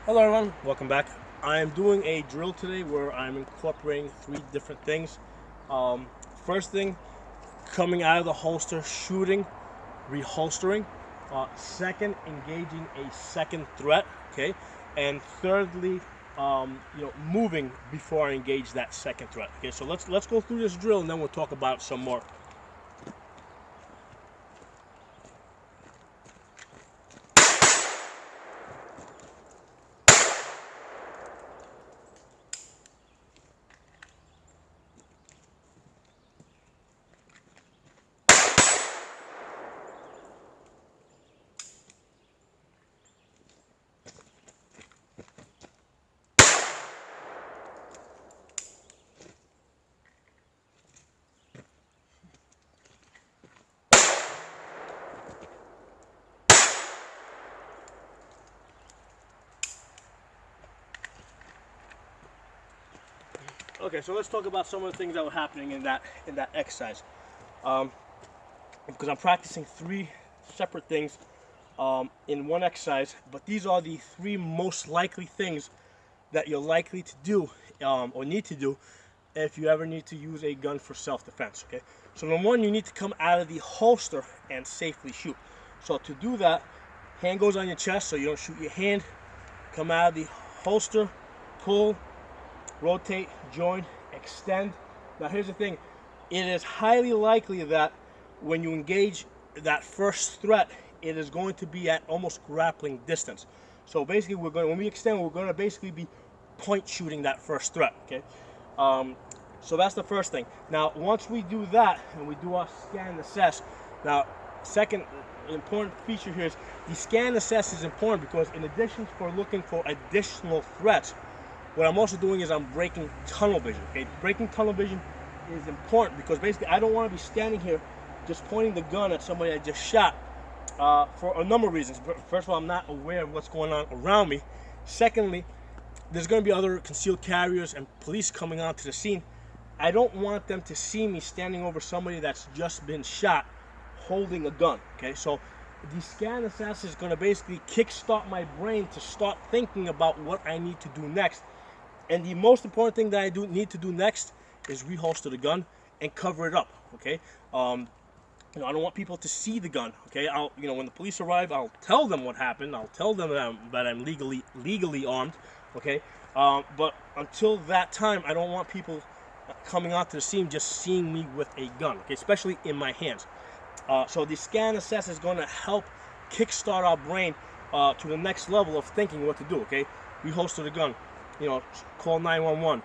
Hello everyone, welcome back. I am doing a drill today where I'm incorporating three different things. Um, First thing, coming out of the holster, shooting, reholstering. Second, engaging a second threat. Okay, and thirdly, moving before I engage that second threat. Okay, so let's go through this drill and then we'll talk about some more. Okay, so let's talk about some of the things that were happening in that exercise. Um, because I'm practicing three separate things in one exercise, but these are the three most likely things that you're likely to do or need to do if you ever need to use a gun for self-defense. Okay, so number one, you need to come out of the holster and safely shoot. So to do that, hand goes on your chest so you don't shoot your hand. Come out of the holster, pull, rotate, join, extend. Now here's the thing, it is highly likely that when you engage that first threat, it is going to be at almost grappling distance. So basically when we extend, we're going to basically be point shooting that first threat. Okay, so that's the first thing. Now once we do that and we do our scan and assess, now second important feature here is the scan and assess is important because in addition for looking for additional threats, what I'm also doing is I'm breaking tunnel vision. Okay, breaking tunnel vision is important because basically I don't want to be standing here just pointing the gun at somebody I just shot for a number of reasons. First of all, I'm not aware of what's going on around me. Secondly, there's going to be other concealed carriers and police coming onto the scene. I don't want them to see me standing over somebody that's just been shot holding a gun. Okay, so the scan assess is going to basically kickstart my brain to start thinking about what I need to do next. And the most important thing that I need to do next is reholster the gun and cover it up. Okay, I don't want people to see the gun. Okay, when the police arrive, I'll tell them what happened. I'll tell them that I'm legally armed. Okay, but until that time, I don't want people coming onto the scene just seeing me with a gun. Okay, especially in my hands. So the scan assess is going to help kickstart our brain to the next level of thinking what to do. Okay, reholster the gun. Call 911.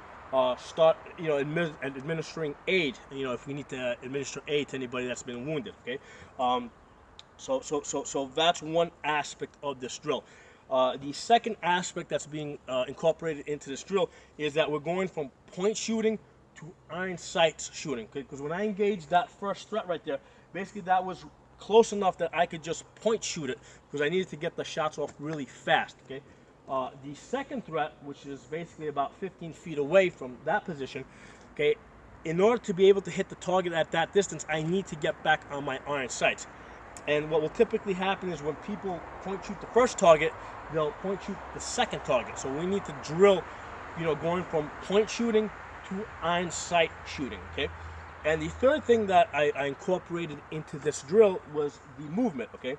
Start, administering aid. If we need to administer aid to anybody that's been wounded. Okay, so that's one aspect of this drill. The second aspect that's being incorporated into this drill is that we're going from point shooting to iron sights shooting. Okay, because when I engaged that first threat right there, basically that was close enough that I could just point shoot it because I needed to get the shots off really fast. Okay. The second threat, which is basically about 15 feet away from that position, okay, in order to be able to hit the target at that distance, I need to get back on my iron sights. And what will typically happen is when people point shoot the first target, they'll point shoot the second target. So we need to drill, going from point shooting to iron sight shooting, okay? And the third thing that I incorporated into this drill was the movement, okay?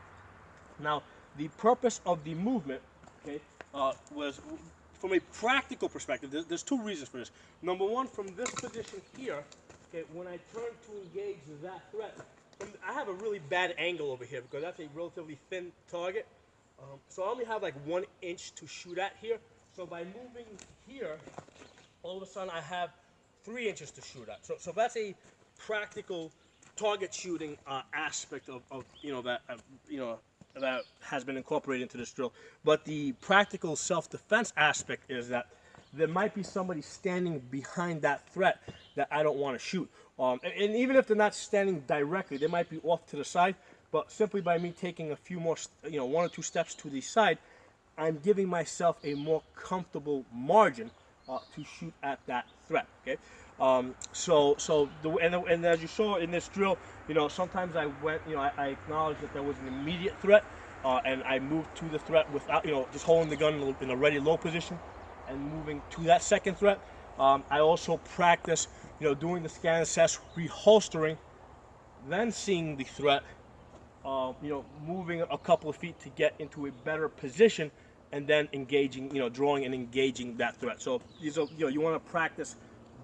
Now, the purpose of the movement, okay, was from a practical perspective. There's two reasons for this. Number one, from this position here, okay, when I turn to engage that threat, I have a really bad angle over here because that's a relatively thin target. So I only have like 1 inch to shoot at here. So by moving here, all of a sudden I have 3 inches to shoot at. So that's a practical target shooting aspect of that has been incorporated into this drill. But the practical self-defense aspect is that there might be somebody standing behind that threat that I don't want to shoot. And even if they're not standing directly, they might be off to the side. But simply by me taking a few more, 1 or 2 steps to the side, I'm giving myself a more comfortable margin to shoot at that threat. Okay. And as you saw in this drill, sometimes I went, I acknowledged that there was an immediate threat. and I move to the threat without, just holding the gun in a ready low position and moving to that second threat. I also practice, doing the scan assess, reholstering, then seeing the threat, moving a couple of feet to get into a better position, and then engaging, drawing and engaging that threat. So these are, you want to practice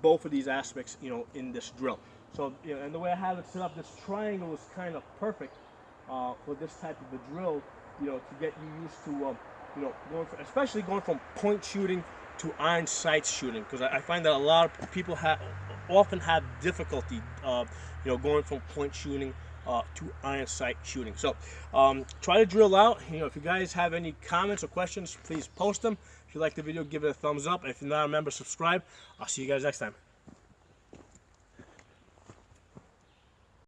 both of these aspects, in this drill. So, and the way I have it set up, this triangle is kind of perfect for this type of a drill, to get you used to, especially going from point shooting to iron sights shooting, because I find that a lot of people often have difficulty, going from point shooting to iron sight shooting. So try to drill out. If you guys have any comments or questions, please post them. If you like the video, give it a thumbs up. If you're not a member, subscribe. I'll see you guys next time.